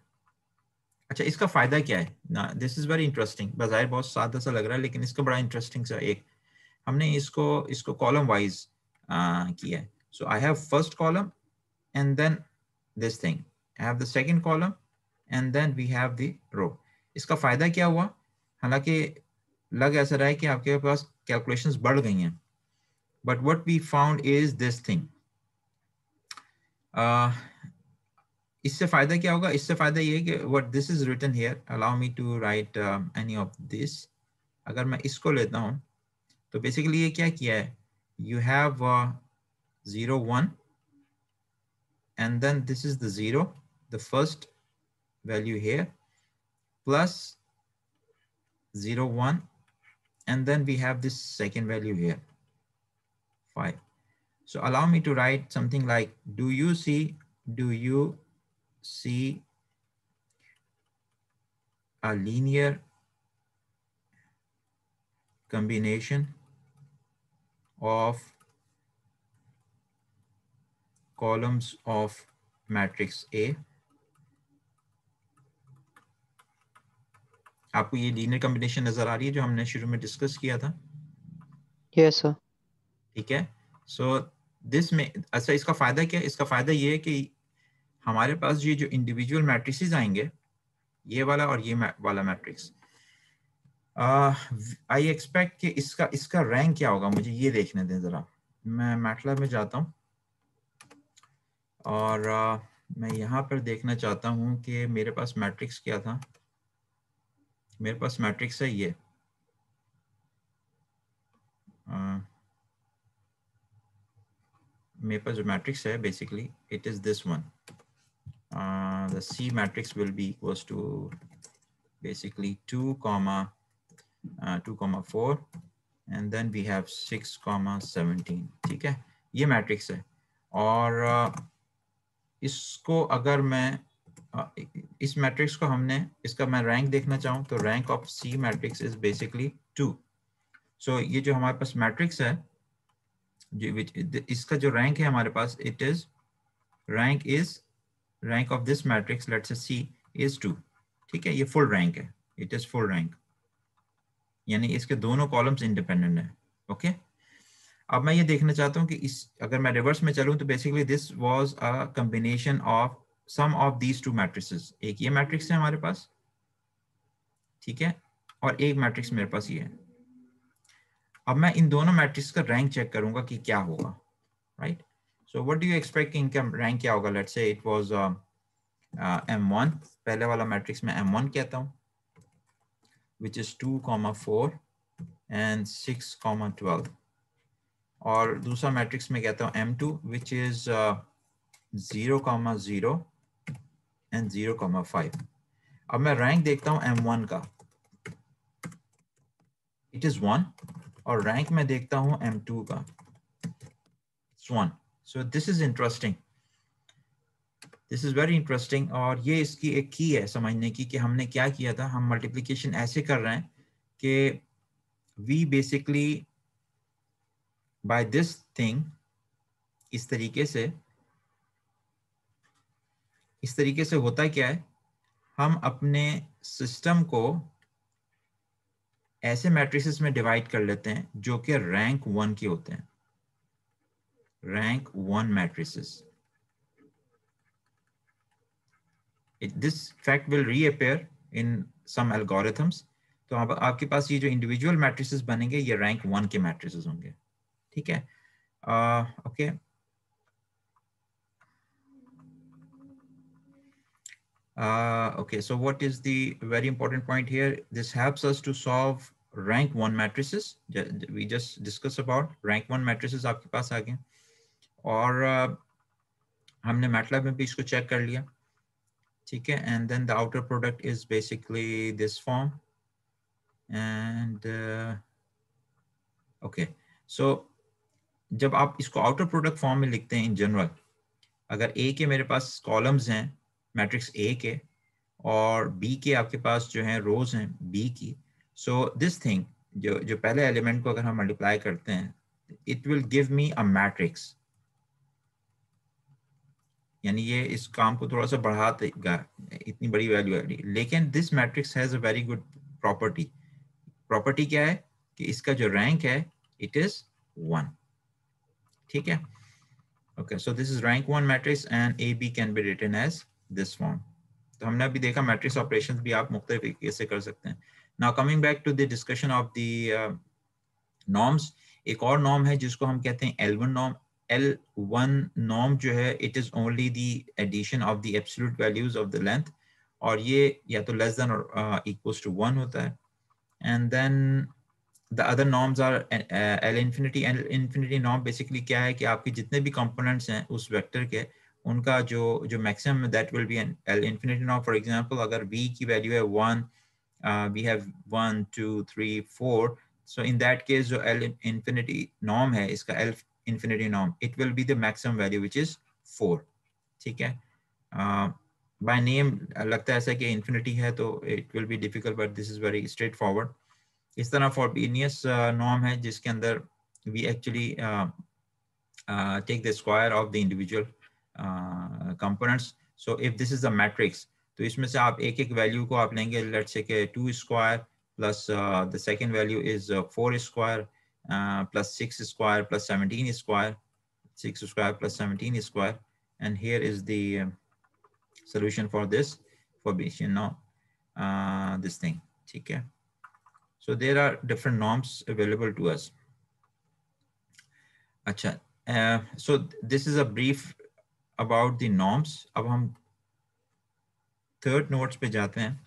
अच्छा, इसका फायदा क्या है ना, दिस इज वेरी इंटरेस्टिंग, बाज़ाहिर बहुत सादा सा लग रहा है लेकिन इसका बड़ा इंटरेस्टिंग सा एक, हमने इसको कॉलम वाइज किया है। So I have first column and then this thing, I have the second column and then we have the row। इसका फायदा क्या हुआ, हालांकि लग ऐसा रहा है कि आपके पास कैलकुलेशंस बढ़ गई हैं, but what we found is this thing। इससे फायदा क्या होगा, इससे फायदा ये है कि what this is written here, allow me to write any of this। अगर मैं इसको लेता हूं तो बेसिकली ये क्या किया है, you have 0 1 and then this is the 0, the first value here, plus 0 1, and then we have this second value here 5। so allow me to write something like, do you see a linear combination of columns of matrix A? आपको ये लीनियर कॉम्बिनेशन नजर आ रही है जो हमने शुरू में डिस्कस किया था? Yes sir. ठीक है, सो दिस में अच्छा इसका फायदा क्या है, इसका फायदा ये है कि हमारे पास ये जो इंडिविजुअल मैट्रिसेस आएंगे, ये वाला और ये वाला मैट्रिक्स, आई एक्सपेक्ट कि इसका रैंक क्या होगा, मुझे ये देखने दें जरा। मैं मैटलैब में जाता हूँ और मैं यहाँ पर देखना चाहता हूँ कि मेरे पास मैट्रिक्स क्या था। मेरे पास मैट्रिक्स है ये, मेरे पास जो मैट्रिक्स है basically it is this one. the C matrix will be equals to basically 2 comma 4 and then we have 6 comma 17। ठीक है, ये मैट्रिक्स है, और इसको अगर मैं इस मैट्रिक्स को हमने इसका मैं रैंक देखना चाहूँ तो rank of C matrix is basically 2। सो ये जो हमारे पास मैट्रिक्स है इसका जो रैंक है हमारे पास, it is rank of this matrix let's say C is 2। ठीक है, ये फुल रैंक है, इट इज फुल रैंक, यानी इसके दोनों कॉलम्स इंडिपेंडेंट है। ओके, अब मैं ये देखना चाहता हूँ कि इस अगर मैं रिवर्स में चलूँ तो basically this was a combination of some of these two matrices. एक ये मैट्रिक्स है हमारे पास, ठीक है, और एक मैट्रिक्स मेरे पास ये है। अब मैं इन दोनों मैट्रिक्स का रैंक चेक करूंगा कि क्या होगा, right. So what do you expect कि इनका रैंक क्या होगा? Let's say it was M1, पहले वाला मैट्रिक्स में M1 कहता हूँ, विच इज 2, 4 एंड 6, 12, और दूसरा मैट्रिक्स में कहता हूँ M2 विच इज 0, 0 एंड 0, 5। अब मैं रैंक देखता हूँ M1 का, इट इज 1, और रैंक में देखता हूँ M2 का, it's 1। So this is interesting, this is very interesting, और ये इसकी एक की है समझने की कि हमने क्या किया था। हम मल्टीप्लिकेशन ऐसे कर रहे हैं कि we basically by this thing, इस तरीके से होता क्या है, हम अपने सिस्टम को ऐसे मैट्रिसेस में डिवाइड कर लेते हैं जो कि रैंक 1 के होते हैं, rank 1 matrices. This fact will reappear in some algorithms. तो अब आपके पास ये जो इंडिविजुअल मैट्रिसेस बनेंगे ये रैंक 1 के मैट्रिसेस होंगे, ठीक है। Okay, okay, so what is the very important point here? This helps us to solve rank 1 matrices. We just discussed about rank 1 matrices आपके पास आ गए, और हमने MATLAB में भी इसको चेक कर लिया, ठीक है। and then the outer product is basically this form, and okay, so जब आप इसको outer product form में लिखते हैं in general, अगर A के मेरे पास कॉलम्स हैं मैट्रिक्स A के, और B के आपके पास जो है रोज हैं B की, सो दिस थिंग जो पहले एलिमेंट को अगर हम मल्टीप्लाई करते हैं, it will give me a matrix, यानी ये इस काम को थोड़ा सा बढ़ा देगा, इतनी बड़ी वैल्यू है। लेकिन this matrix has a very good property क्या है कि इसका जो रैंक है इट इज 1, ठीक है। Okay, so this is rank 1 matrix and A B can be written as this form. तो हमने अभी देखा मैट्रिक्स ऑपरेशंस भी आप मुख्तलिफ तरीके से कर सकते हैं। Now coming back to the discussion of the norms, एक और नॉर्म है जिसको हम कहते हैं L1 नॉर्म। L1 नॉर्म जो है it is only the addition of the absolute values of the length, और ये या तो लेस देन और इक्वल्स टू 1 होता है। And then the other norms are L infinity। L infinity norm basically क्या है कि आपके जितने भी components हैं उस वेक्टर के, उनका जो maximum that will be an L infinity norm। For example, अगर v की वैल्यू है 1, we have 1, 2, 3, 4, so in that case जो L infinity norm है, इसका L infinity norm, it will be the maximum value which is 4, ठीक है। by name लगता है ऐसा कि infinity है तो it will be difficult, but this is very straightforward। इस तरह फॉरबीनियस नॉर्म है जिसके अंदर we actually take the square of the individual components. So if this is a matrix, तो इसमें से आप एक एक वैल्यू को आप लेंगे, लेट्स से कि 2 square plus the second value is 4 square plus 6 square plus 17 square, 6 square plus 17 square, and here is the solution for this Forbesian norm, this thing, ठीक है। So there are different norms available to us. अच्छा, so this is a brief about the norms. अब हम third notes पे जाते हैं।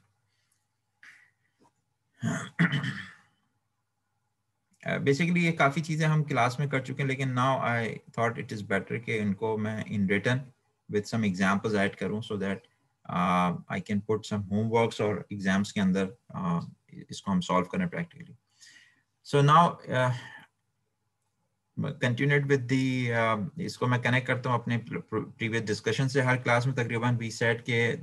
Basically ये काफ़ी चीज़ें हम क्लास में कर चुके हैं, लेकिन now I thought it is better कि इनको मैं in written with some examples add करूँ, so that I can put some homeworks और exams के अंदर इसको हम solve करें practically. So now continued with the इसको मैं कनेक्ट करता हूँ अपने प्रीवियस डिस्कशन से। हर क्लास में तकरीबन वी सेट के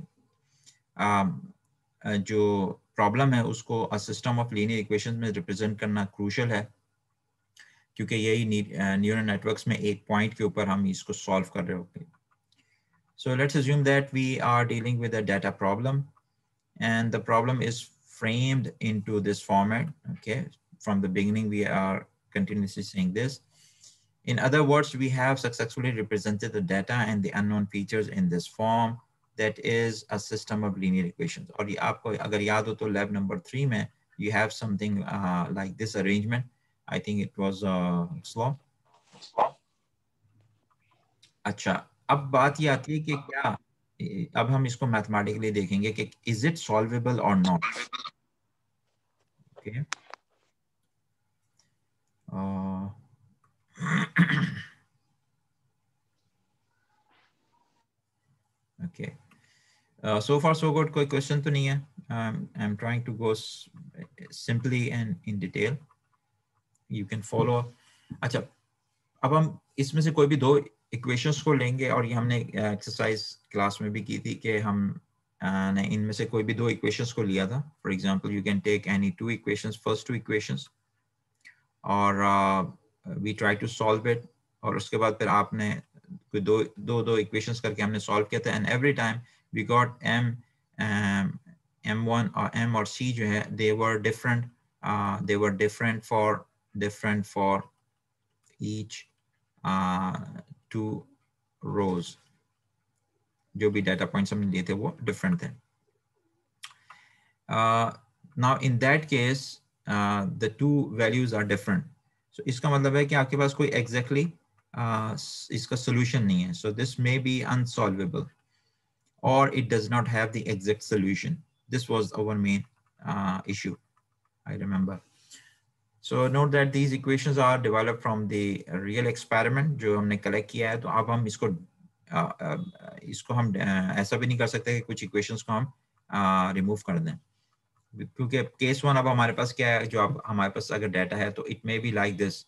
जो प्रॉब्लम है उसको a system of linear equations में रिप्रेजेंट करना क्रूशियल है, क्योंकि यही न्यूरल नेटवर्क्स में एक पॉइंट के ऊपर हम इसको सॉल्व कर रहे होते हैं. So let's assume that we are dealing with a data problem and the problem is framed into this format. Okay, from the beginning we are continuously saying this. In other words, we have successfully represented the data and the unknown features in this form that is a system of linear equations. और ये आपको अगर याद हो तो lab number 3 में you have something like this arrangement. I think it was slow. अच्छा, अब बात ये आती है कि क्या अब हम इसको मैथमेटिकली देखेंगे कि इज इट सॉल्वेबल और not. Okay, okay, so far so good. कोई क्वेश्चन तो नहीं है. I am trying to go simply and in detail, you can follow. अच्छा, अब हम इसमें से कोई भी दो इक्वेशंस को लेंगे और ये हमने एक्सरसाइज क्लास में भी की थी कि हम ने इनमें से कोई भी दो इक्वेशंस को लिया था. For example you can take any two equations, first two equations, और we try to solve it. और उसके बाद फिर आपने कोई दो इक्वेशंस करके हमने सॉल्व किया था and every time we got m1 और m और c जो है they were different for each two rows. जो भी data points हमने लिए थे वो different थे. Now in that case the two values are different. So इसका मतलब है कि आपके पास कोई exactly इसका solution नहीं है. So this may be unsolvable or it does not have the exact solution. This was our main issue, I remember. So note that these equations are developed from the real experiment जो हमने collect किया है. तो अब हम इसको हम ऐसा भी नहीं कर सकते कि कुछ equations को हम remove कर दें, क्योंकि case one अब हमारे पास क्या है, जो अब हमारे पास अगर data है तो it may be like this,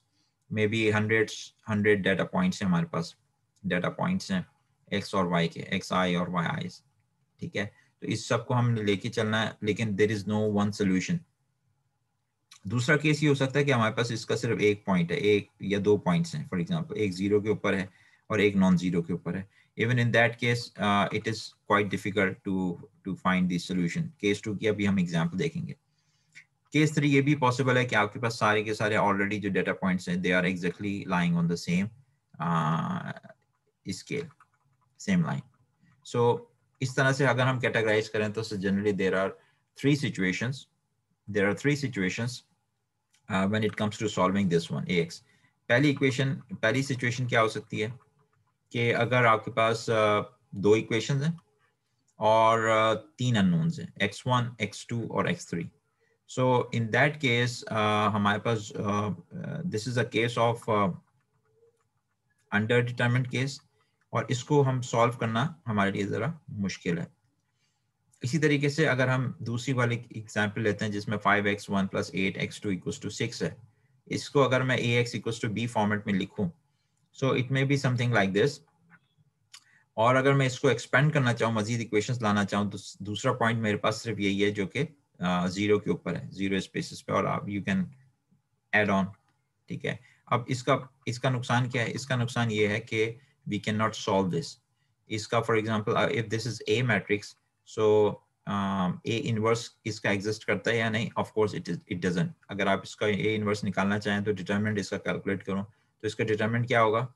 maybe 100 data points है हमारे पास, data points हैं x और y के, xi और yi, ठीक है. तो इस सब को हमने लेके चलना है, लेकिन there is no one solution. दूसरा केस ये हो सकता है कि हमारे पास इसका सिर्फ एक पॉइंट है, एक या दो पॉइंट्स हैं. फॉर एग्जांपल एक जीरो के ऊपर है और एक नॉन जीरो के ऊपर है. Even in that case it is quite difficult to find this solution. Case 2 की अभी हम एग्जांपल देखेंगे. केस 3 ये भी पॉसिबल है कि आपके पास सारे के सारे ऑलरेडी जो डेटा पॉइंट्स हैं they are exactly lying on the same scale, same line. So इस तरह से अगर हम कैटेगराइज करें तो generally there are three situations when it comes to solving this one AX. पहली सिचुएशन क्या हो सकती है कि अगर आपके पास दो इक्वेशंस हैं और तीन अननोन्स हैं, x1, x2 और x3. So in that case हमारे पास this is a case of underdetermined case और इसको हम सॉल्व करना हमारे लिए ज़रा मुश्किल है. इसी तरीके से अगर हम दूसरी वाली एग्जांपल लेते हैं जिसमें 5x1 + 8x2 = 6 है, इसको अगर मैं ax = b फॉर्मेट में लिखूं, so it may be something like this. और अगर मैं इसको एक्सपेंड करना चाहूँ, मजीद इक्वेशंस लाना चाहूँ, तो दूसरा पॉइंट मेरे पास सिर्फ यही है जो कि जीरो के ऊपर है, जीरो स्पेसिस पे, और आप यू कैन ऐड ऑन. ठीक है. अब इसका नुकसान क्या है? इसका नुकसान ये है कि we can not solve this. इसका for example if this is a matrix, so a inverse इसका एग्जिस्ट करता है या नहीं? Of course it doesn't. अगर आप इसका ए इनवर्स निकालना चाहें तो डिटरमिनेंट इसका कैलकुलेट करो, तो इसका डिटरमिनेंट क्या होगा?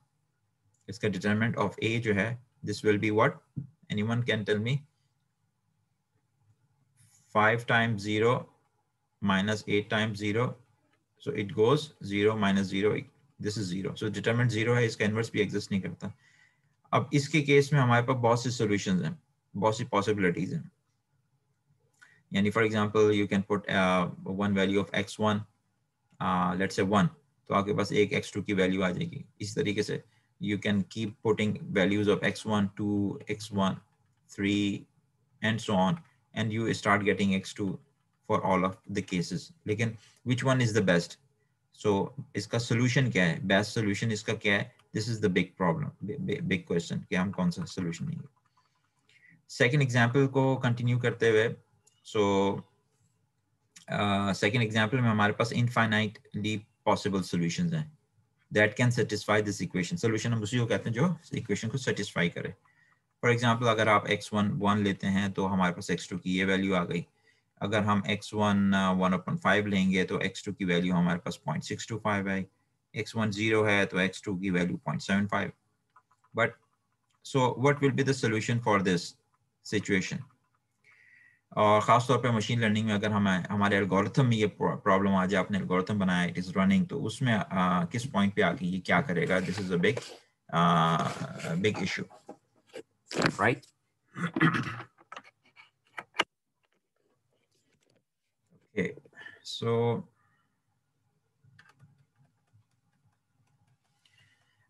इसका डिटरमिनेंट ऑफ ए जो है, this will be what? Anyone can tell me? 5 times 0 minus 8 times 0, so it goes 0 minus 0, this is 0. So determinant 0 है, इसका इनवर्स भी एग्जिस्ट नहीं करता. अब इसके केस में हमारे पास बहुत सी सॉल्यूशंस हैं, बहुत सी पॉसिबिलिटीज हैं. यानी for example you can put one value of x1, let's say 1, तो आपके पास एक x2 की वैल्यू आ जाएगी. इस तरीके से you can keep putting values of x1, 2, x1, 3 and so on, and you start getting x2 for all of the cases. लेकिन which one is the best? So इसका solution क्या है? Best solution इसका क्या है? This is the big problem, big question कि हम कौन सा solution लेंगे. Second example को continue करते हुए, so second example में हमारे पास infinitely possible solutions हैं. that can satisfy this equation. Solution हम उसी को कहते हैं जो equation को satisfy करे. For example, अगर आप x1 1 लेते हैं तो हमारे पास x2 की ये वैल्यू आ गई. अगर हम x1 1/5 लेंगे तो x2 की वैल्यू हमारे पास 0.625 है. x1 0 है तो x2 की value 0.75. But so what will be the solution for this situation? और ख़ास तौर पे मशीन लर्निंग में अगर हमारे एल्गोरिथम में ये प्रॉब्लम आ जाए, आपने एल्गोरिथम बनाया, इट इज़ रनिंग, तो उसमें किस पॉइंट पे आके ये क्या करेगा? This is a big issue, right? Okay, so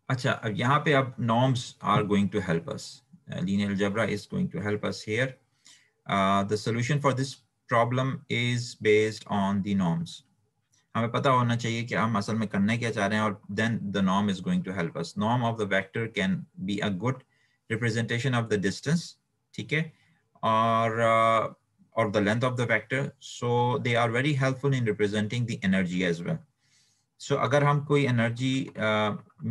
अच्छा, अब यहाँ पे अब norms are going to help us. Linear algebra is going to help us here. The solution for this problem is based on the norms. हमें पता होना चाहिए कि हम असल में करना क्या चाह रहे हैं, और then the norm is going to help us. Norm of the vector can be a good representation of the distance, ठीक है, or the length of the vector. So they are very helpful in representing the energy as well. So अगर हम कोई energy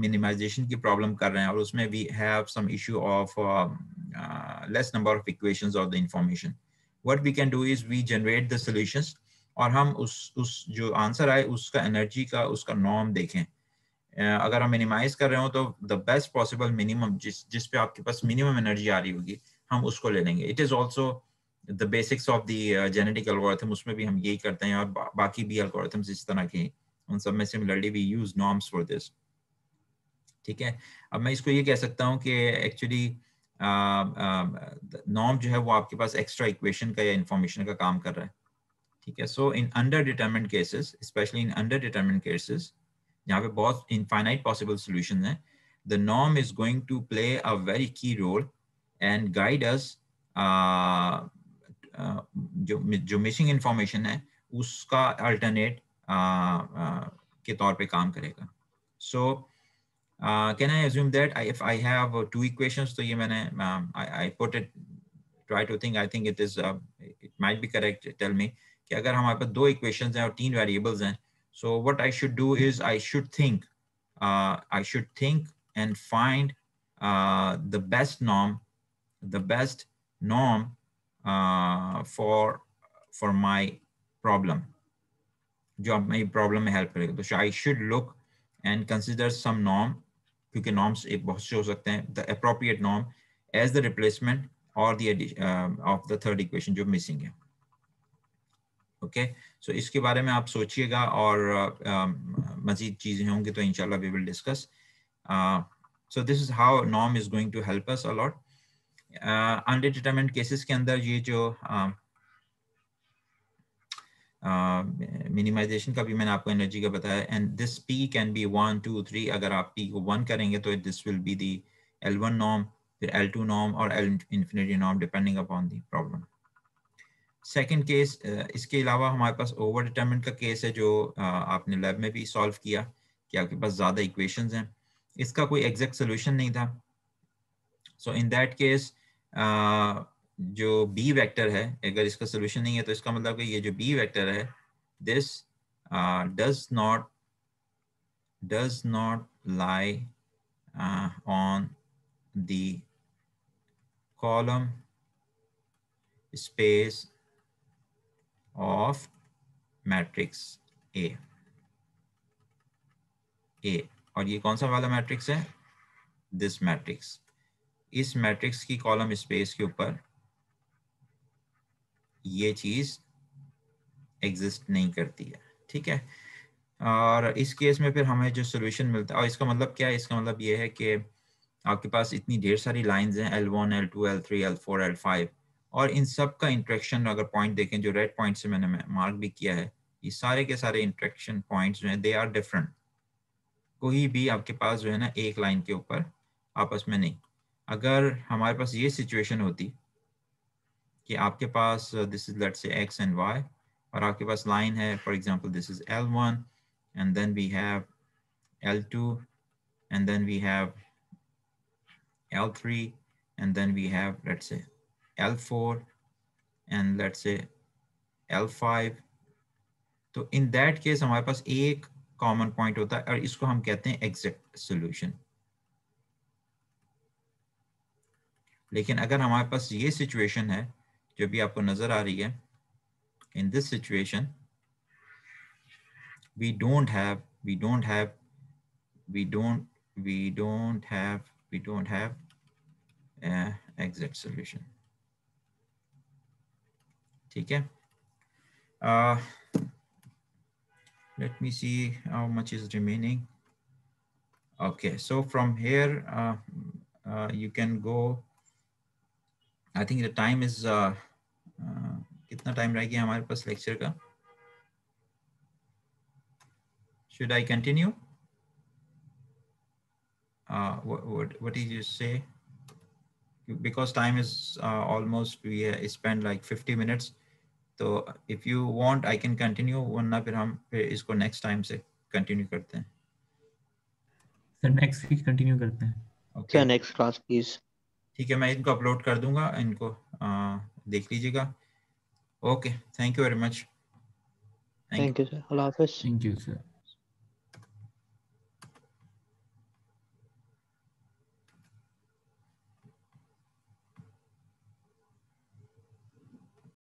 minimization की problem कर रहे हैं और उसमें we have some issue of less number of equations of the information, what we can do is we generate the solutions और हम उस जो आंसर आए उसका एनर्जी का उसका नॉर्म देखें. अगर हम मिनिमाइज कर रहे हो तो द बेस्ट पॉसिबल मिनिमम जिस पे आपके पास मिनिमम एनर्जी आ रही होगी हम उसको ले लेंगे. It is also the basics of the genetic algorithm, उसमें भी हम यही करते हैं, और बाकी भी एल्गोरिथम्स इस तरह के उन सब में similarly we use norms for this. ठीक है, अब मैं इसको ये कह सकता हूँ कि एक्चुअली नॉर्म जो है वो आपके पास एक्स्ट्रा इक्वेशन का या इंफॉर्मेशन का काम कर रहा है. ठीक है, so in under determined cases, specially in under determined cases जहाँ पे बहुत इनफाइनाइट पॉसिबल सॉल्यूशंस हैं, the norm is going to play a very key role and guide us. जो मिसिंग इंफॉर्मेशन है उसका अल्टरनेट के तौर पे काम करेगा. सो can I assume that if I have two equations, तो ये मैंने I put it, try to think, I think it is it might be correct. Tell me कि अगर हमारे पास दो equations हैं और तीन variables हैं, so what I should do is I should think and find the best norm for my problem, जो आप मेरी प्रॉब्लम में हेल्प करेगा. तो I should look and consider some norm, क्योंकि नॉर्म्स एक बहुत से हो सकते हैं, the appropriate norm as the replacement और the of the third equation जो मिसिंग है. ओके, सो इसके बारे में आप सोचिएगा, और मजीद चीज़ें होंगी तो इंशाल्लाह we will discuss. So this is how norm is going to help us a lot. Undetermined cases के अंदर ये जो मिनिमाइजेशन का भी मैंने आपको एनर्जी का बताया, and this P can be 1 2 3. अगर आप पी को 1 करेंगे तो this will be the L1 norm, फिर L2 नॉर्म और L infinity norm depending upon the problem. Second case, इसके अलावा हमारे पास ओवर डिटरमिनेंट का केस है जो आपने लैब में भी सॉल्व किया, कि आपके पास ज़्यादा इक्वेशंस हैं, इसका कोई एग्जैक्ट सोल्यूशन नहीं था. सो इन दैट केस जो बी वेक्टर है, अगर इसका सोल्यूशन नहीं है तो इसका मतलब कि ये जो बी वेक्टर है, this does not lie on the column space of matrix A. और ये कौन सा वाला मैट्रिक्स है? This matrix. इस मैट्रिक्स की कॉलम स्पेस के ऊपर ये चीज एग्जिस्ट नहीं करती है. ठीक है, और इस केस में फिर हमें जो सोल्यूशन मिलता है, और इसका मतलब क्या है? इसका मतलब ये है कि आपके पास इतनी ढेर सारी लाइंस हैं, L1 L2 L3 L4 L5, और इन सब का इंटरेक्शन अगर पॉइंट देखें, जो रेड पॉइंट से मैंने मार्क भी किया है, ये सारे के सारे इंटरेक्शन पॉइंट्स जो हैं दे आर डिफरेंट. कोई भी आपके पास जो है ना एक लाइन के ऊपर आपस में नहीं. अगर हमारे पास ये सिचुएशन होती कि आपके पास this is let's say X and Y, और आपके पास लाइन है, for example this is L1 and then we have L2 and then we have L3 and then we have let's say L4 and let's say L5. तो in that case हमारे पास एक कॉमन पॉइंट होता है और इसको हम कहते हैं एग्जैक्ट सॉल्यूशन। लेकिन अगर हमारे पास ये सिचुएशन है जो भी आपको नजर आ रही है, in this situation we don't have exact solution। ठीक है, let me see how much is remaining। okay, so from here you can go, I think the time is कितना टाइम रह गया हमारे पास लेक्चर का? should I continue? What did you say? Because time is almost, we spend like 50 minutes, तो if you want I can continue, वरना फिर इसको next time से continue करते हैं। सर नेक्स्ट वीक कंटिन्यू करते हैं। okay, next class please. ठीक है, मैं इनको अपलोड कर दूंगा, इनको देख लीजिएगा। Okay, thank you very much. Thank you sir, Allah Hafiz. Thank you sir.